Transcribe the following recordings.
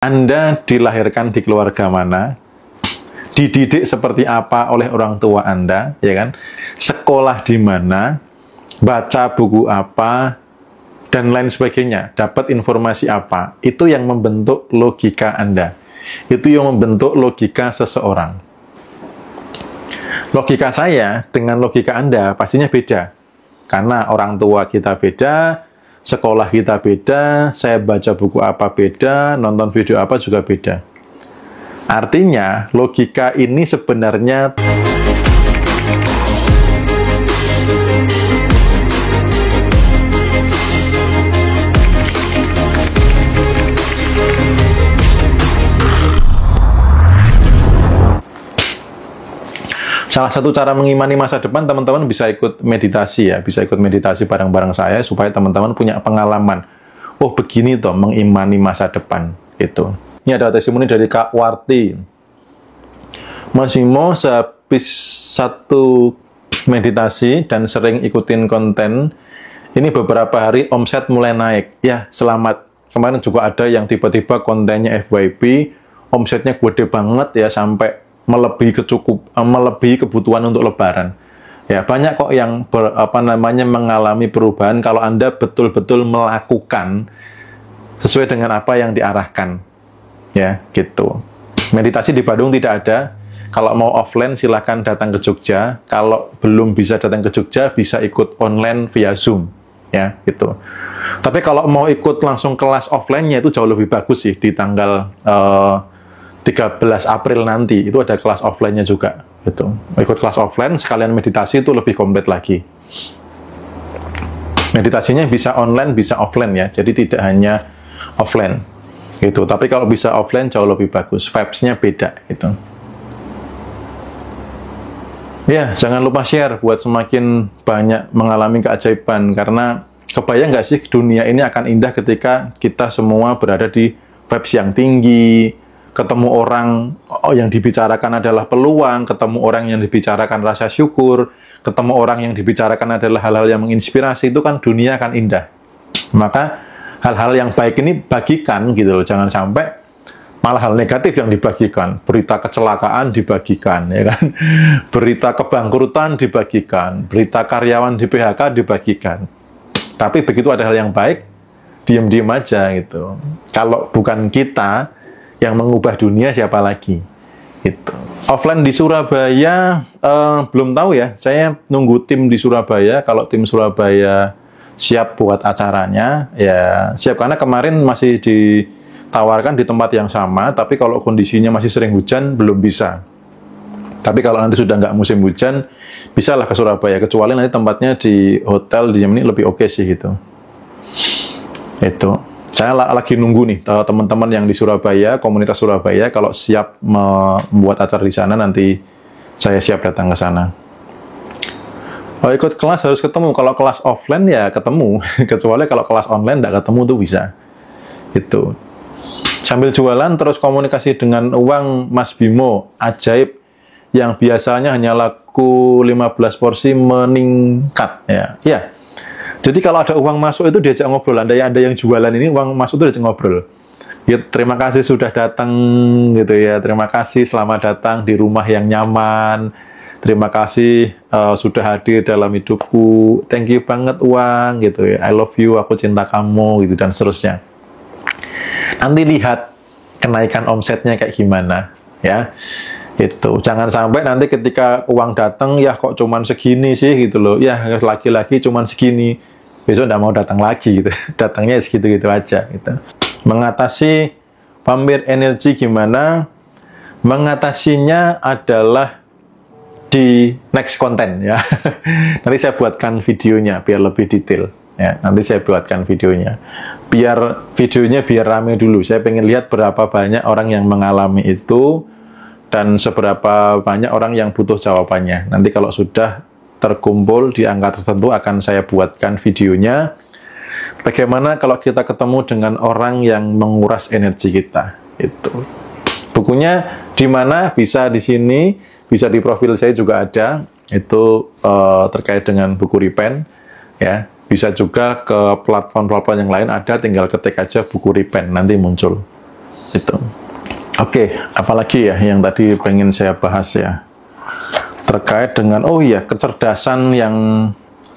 Anda dilahirkan di keluarga mana, dididik seperti apa oleh orang tua Anda, ya kan? Sekolah di mana, baca buku apa, dan lain sebagainya. Dapat informasi apa? Itu yang membentuk logika Anda. Itu yang membentuk logika seseorang. Logika saya dengan logika Anda pastinya beda. Karena orang tua kita beda, sekolah kita beda, saya baca buku apa beda, nonton video apa juga beda. Artinya, logika ini sebenarnya salah satu cara mengimani masa depan. Teman-teman bisa ikut meditasi ya, bisa ikut meditasi bareng-bareng saya supaya teman-teman punya pengalaman. Oh, begini toh mengimani masa depan itu. Ini ada testimoni dari Kak Warti. Mas Bimo, sehabis satu meditasi dan sering ikutin konten, ini beberapa hari omset mulai naik. Ya, selamat. Kemarin juga ada yang tiba-tiba kontennya FYP, omsetnya gede banget ya, sampai melebihi kebutuhan untuk lebaran. Ya, banyak kok yang mengalami perubahan kalau Anda betul-betul melakukan sesuai dengan apa yang diarahkan. Ya, gitu. Meditasi di Bandung tidak ada. Kalau mau offline silakan datang ke Jogja. Kalau belum bisa datang ke Jogja, bisa ikut online via Zoom. Ya, gitu. Tapi kalau mau ikut langsung kelas offline-nya itu jauh lebih bagus sih, di tanggal 13 April nanti itu ada kelas offline-nya juga gitu. Ikut kelas offline sekalian meditasi itu lebih komplit lagi. Meditasinya bisa online, bisa offline ya. Jadi tidak hanya offline gitu. Tapi kalau bisa offline jauh lebih bagus. Vibes-nya beda gitu. Ya, jangan lupa share buat semakin banyak mengalami keajaiban, karena kebayang nggak sih dunia ini akan indah ketika kita semua berada di vibes yang tinggi, ketemu orang yang dibicarakan adalah peluang, ketemu orang yang dibicarakan rasa syukur, ketemu orang yang dibicarakan adalah hal-hal yang menginspirasi, itu kan dunia akan indah. Maka hal-hal yang baik ini bagikan gitu loh, jangan sampai malah hal negatif yang dibagikan, berita kecelakaan dibagikan, ya kan? Berita kebangkrutan dibagikan, berita karyawan di PHK dibagikan. Tapi begitu ada hal yang baik, diam-diam aja gitu. Kalau bukan kita yang mengubah dunia, siapa lagi? Gitu. Offline di Surabaya belum tahu ya. Saya nunggu tim di Surabaya. Kalau tim Surabaya siap buat acaranya, ya siap, karena kemarin masih ditawarkan di tempat yang sama. Tapi kalau kondisinya masih sering hujan, belum bisa. Tapi kalau nanti sudah nggak musim hujan, bisalah ke Surabaya. Kecuali nanti tempatnya di hotel di Gemini lebih oke sih gitu. Itu. Saya lagi nunggu nih teman-teman yang di Surabaya, komunitas Surabaya, kalau siap membuat acara di sana, nanti saya siap datang ke sana. Kalau ikut kelas harus ketemu. Kalau kelas offline ya ketemu, kecuali kalau kelas online nggak ketemu tuh bisa. Itu. Sambil jualan terus komunikasi dengan uang, Mas Bimo, ajaib, yang biasanya hanya laku 15 porsi meningkat ya. Ya. Jadi kalau ada uang masuk itu diajak ngobrol. Ada yang jualan ini uang masuk itu diajak ngobrol. Ya, terima kasih sudah datang gitu ya. Terima kasih selamat datang di rumah yang nyaman. Terima kasih sudah hadir dalam hidupku. Thank you banget uang gitu ya. I love you, aku cinta kamu gitu dan seterusnya. Nanti lihat kenaikan omsetnya kayak gimana ya. Itu jangan sampai nanti ketika uang datang ya kok cuman segini sih gitu loh. Ya lagi-lagi cuman segini. Besok nggak mau datang lagi gitu. Datangnya segitu-gitu aja gitu. Mengatasi vampir energi gimana? Mengatasinya adalah di next konten ya. Nanti saya buatkan videonya biar lebih detail ya. Nanti saya buatkan videonya. Biar rame dulu. Saya pengen lihat berapa banyak orang yang mengalami itu dan seberapa banyak orang yang butuh jawabannya. Nanti kalau sudah terkumpul di angka tertentu akan saya buatkan videonya. Bagaimana kalau kita ketemu dengan orang yang menguras energi kita? Itu. Bukunya di mana? Bisa di sini, bisa di profil saya juga ada. Itu terkait dengan buku Repent ya. Bisa juga ke platform-platform yang lain ada, tinggal ketik aja buku Repent, nanti muncul. Itu. Oke, apalagi ya yang tadi pengen saya bahas ya, terkait dengan kecerdasan yang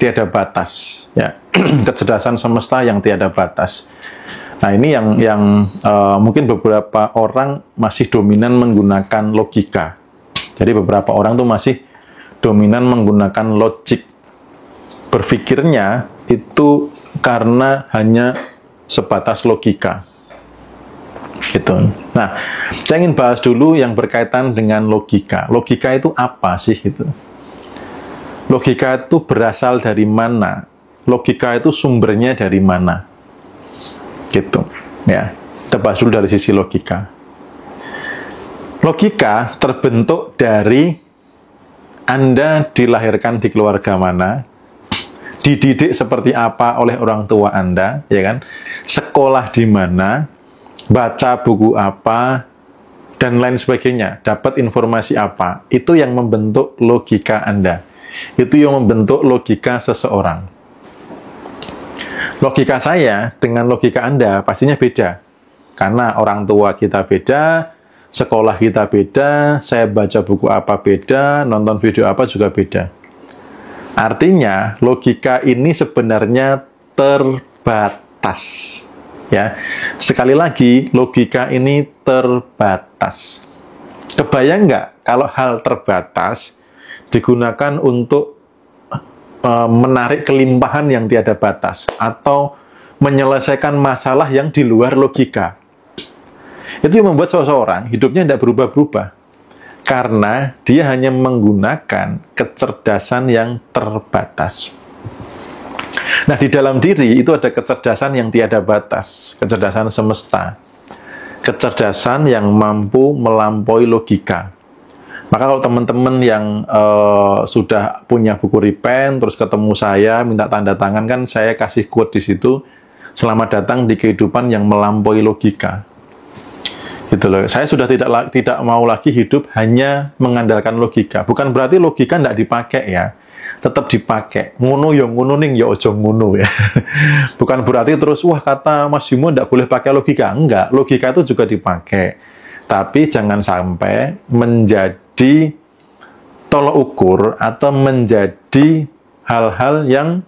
tiada batas ya. Kecerdasan semesta yang tiada batas. Nah, ini yang mungkin beberapa orang masih dominan menggunakan logika. Jadi beberapa orang tuh masih dominan menggunakan logik. Berpikirnya itu karena hanya sebatas logika. Gitu. Nah, saya ingin bahas dulu yang berkaitan dengan logika. Logika itu apa sih gitu? Logika itu berasal dari mana? Logika itu sumbernya dari mana? Gitu. Ya, kita bahas dulu dari sisi logika. Logika terbentuk dari Anda dilahirkan di keluarga mana, dididik seperti apa oleh orang tua Anda, ya kan? Sekolah di mana, baca buku apa, dan lain sebagainya, dapat informasi apa, itu yang membentuk logika Anda. Itu yang membentuk logika seseorang. Logika saya dengan logika Anda pastinya beda. Karena orang tua kita beda, sekolah kita beda, saya baca buku apa beda, nonton video apa juga beda. Artinya, logika ini sebenarnya terbatas. Ya, sekali lagi, logika ini terbatas. Kebayang nggak kalau hal terbatas digunakan untuk menarik kelimpahan yang tiada batas atau menyelesaikan masalah yang di luar logika? Itu yang membuat seseorang hidupnya tidak berubah-ubah karena dia hanya menggunakan kecerdasan yang terbatas. Nah, di dalam diri itu ada kecerdasan yang tiada batas, kecerdasan semesta, kecerdasan yang mampu melampaui logika. Maka kalau teman-teman yang sudah punya buku Repent, terus ketemu saya, minta tanda tangan, kan saya kasih quote di situ, selamat datang di kehidupan yang melampaui logika. Gitu loh. Saya sudah tidak mau lagi hidup hanya mengandalkan logika. Bukan berarti logika tidak dipakai ya. Tetap dipakai. Ngono ya ngono ning ya ojo ngono ya. Bukan berarti terus wah kata Mas Bimo tidak boleh pakai logika. Enggak, logika itu juga dipakai. Tapi jangan sampai menjadi tolok ukur atau menjadi hal-hal yang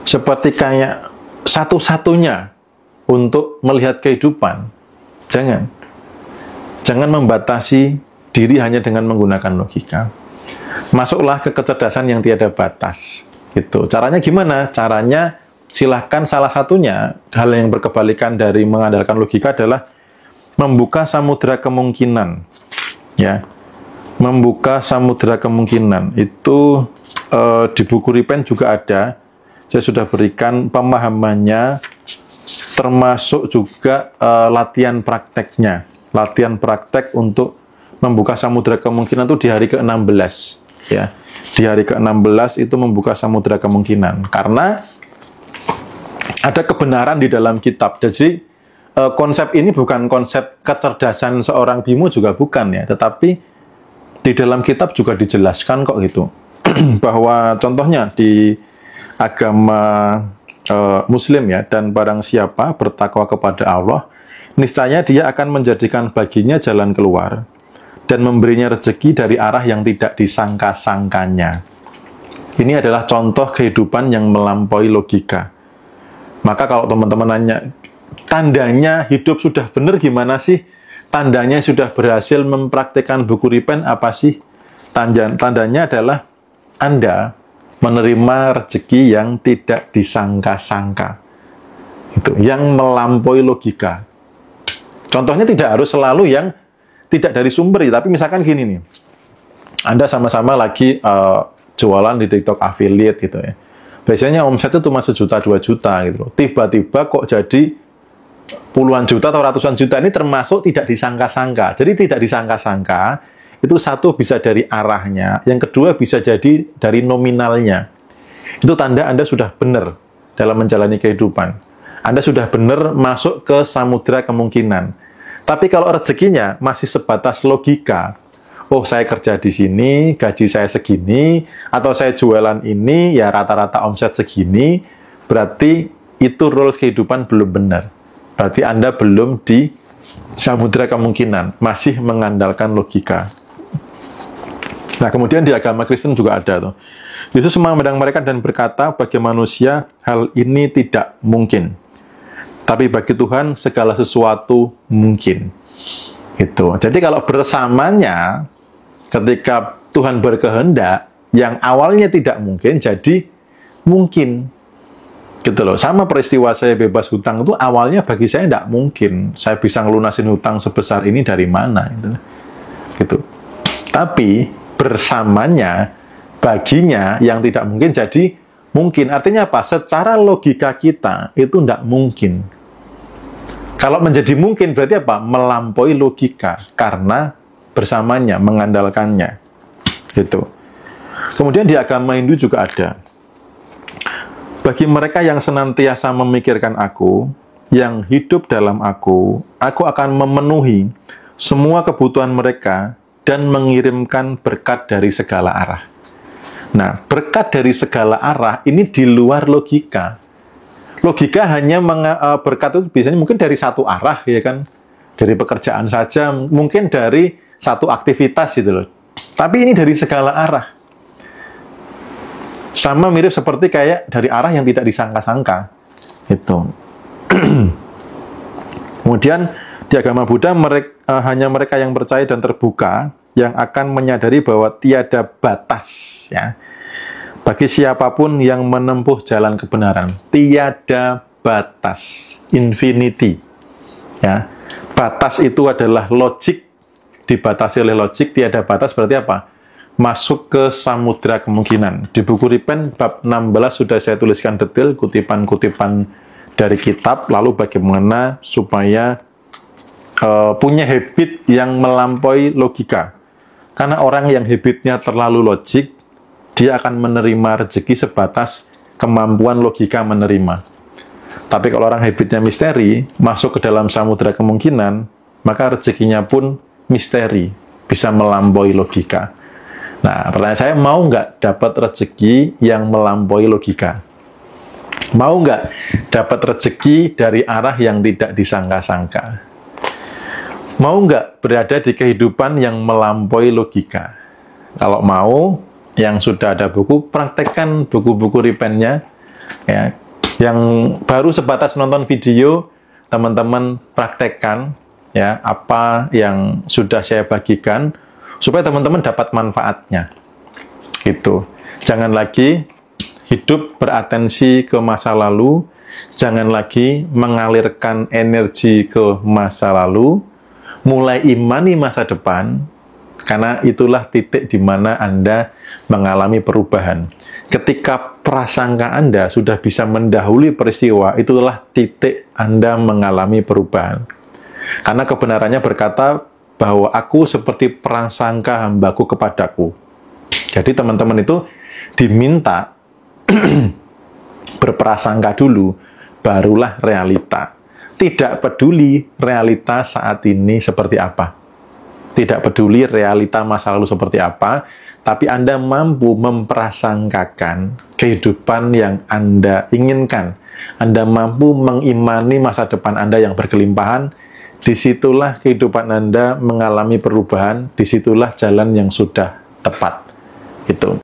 seperti kayak satu-satunya untuk melihat kehidupan. Jangan membatasi diri hanya dengan menggunakan logika. Masuklah ke kecerdasan yang tiada batas. Gitu. Caranya gimana? Caranya silahkan salah satunya, hal yang berkebalikan dari mengandalkan logika adalah membuka samudera kemungkinan. Ya. Membuka samudera kemungkinan. Itu di buku Repent juga ada. Saya sudah berikan pemahamannya, termasuk juga latihan prakteknya. Latihan praktek untuk membuka samudera kemungkinan itu di hari ke-16. Ya. Di hari ke-16 itu membuka samudera kemungkinan. Karena ada kebenaran di dalam kitab. Jadi, konsep ini bukan konsep kecerdasan seorang Bimo juga bukan ya. Tetapi di dalam kitab juga dijelaskan kok gitu. Bahwa contohnya di agama Muslim ya, dan barang siapa bertakwa kepada Allah, niscaya dia akan menjadikan baginya jalan keluar dan memberinya rezeki dari arah yang tidak disangka-sangkanya. Ini adalah contoh kehidupan yang melampaui logika. Maka kalau teman-teman nanya, tandanya hidup sudah benar gimana sih? Tandanya sudah berhasil mempraktikkan buku Repent apa sih? Tandanya adalah Anda menerima rezeki yang tidak disangka-sangka. Itu, yang melampaui logika. Contohnya tidak harus selalu yang tidak dari sumber, tapi misalkan gini nih, Anda sama-sama lagi jualan di TikTok affiliate gitu ya. Biasanya omsetnya cuma 1 juta 2 juta gitu loh. Tiba-tiba kok jadi puluhan juta atau ratusan juta, ini termasuk tidak disangka-sangka. Jadi tidak disangka-sangka itu satu bisa dari arahnya, yang kedua bisa jadi dari nominalnya. Itu tanda Anda sudah benar dalam menjalani kehidupan. Anda sudah benar masuk ke samudera kemungkinan. Tapi kalau rezekinya masih sebatas logika, oh saya kerja di sini, gaji saya segini, atau saya jualan ini, ya rata-rata omset segini, berarti itu rules kehidupan belum benar. Berarti Anda belum di samudera kemungkinan, masih mengandalkan logika. Nah, kemudian di agama Kristen juga ada tuh. Yesus memandang mereka dan berkata, bagi manusia hal ini tidak mungkin. Tapi bagi Tuhan segala sesuatu mungkin. Itu. Jadi kalau bersamanya, ketika Tuhan berkehendak, yang awalnya tidak mungkin, jadi mungkin. Gitu loh. Sama peristiwa saya bebas hutang itu awalnya bagi saya tidak mungkin. Saya bisa ngelunasin hutang sebesar ini dari mana? Gitu. Tapi bersamanya, baginya yang tidak mungkin jadi mungkin. Artinya apa? Secara logika kita itu tidak mungkin. Kalau menjadi mungkin berarti apa? Melampaui logika karena bersamanya, mengandalkannya. Gitu. Kemudian di agama Hindu juga ada. Bagi mereka yang senantiasa memikirkan aku, yang hidup dalam aku akan memenuhi semua kebutuhan mereka dan mengirimkan berkat dari segala arah. Nah, berkat dari segala arah ini di luar logika. Logika hanya berkat itu biasanya mungkin dari satu arah, ya kan? Dari pekerjaan saja, mungkin dari satu aktivitas gitu loh. Tapi ini dari segala arah. Sama mirip seperti kayak dari arah yang tidak disangka-sangka. Itu. Kemudian di agama Buddha hanya mereka yang percaya dan terbuka yang akan menyadari bahwa tiada batas, ya, bagi siapapun yang menempuh jalan kebenaran. Tiada batas, infinity, ya. Batas itu adalah logik, dibatasi oleh logik. Tiada batas berarti apa? Masuk ke samudera kemungkinan. Di buku Ripen bab 16 sudah saya tuliskan detail kutipan-kutipan dari kitab, lalu bagaimana supaya punya habit yang melampaui logika. Karena orang yang habitnya terlalu logik, dia akan menerima rezeki sebatas kemampuan logika menerima. Tapi kalau orang habitnya misteri, masuk ke dalam samudera kemungkinan, maka rezekinya pun misteri, bisa melampaui logika. Nah, pertanyaan saya, mau nggak dapat rezeki yang melampaui logika? Mau nggak dapat rezeki dari arah yang tidak disangka-sangka? Mau nggak berada di kehidupan yang melampaui logika? Kalau mau, yang sudah ada buku, praktekkan buku-buku Ripennya. Ya. Yang baru sebatas nonton video, teman-teman praktekkan ya apa yang sudah saya bagikan, supaya teman-teman dapat manfaatnya. Gitu. Jangan lagi hidup beratensi ke masa lalu, jangan lagi mengalirkan energi ke masa lalu, mulai imani masa depan, karena itulah titik di mana Anda mengalami perubahan. Ketika prasangka Anda sudah bisa mendahului peristiwa, itulah titik Anda mengalami perubahan. Karena kebenarannya berkata bahwa aku seperti prasangka hambaku kepadaku. Jadi teman-teman itu diminta berprasangka dulu, barulah realita. Tidak peduli realita saat ini seperti apa. Tidak peduli realita masa lalu seperti apa, tapi Anda mampu memprasangkakan kehidupan yang Anda inginkan. Anda mampu mengimani masa depan Anda yang berkelimpahan. Disitulah kehidupan Anda mengalami perubahan. Disitulah jalan yang sudah tepat. Itu.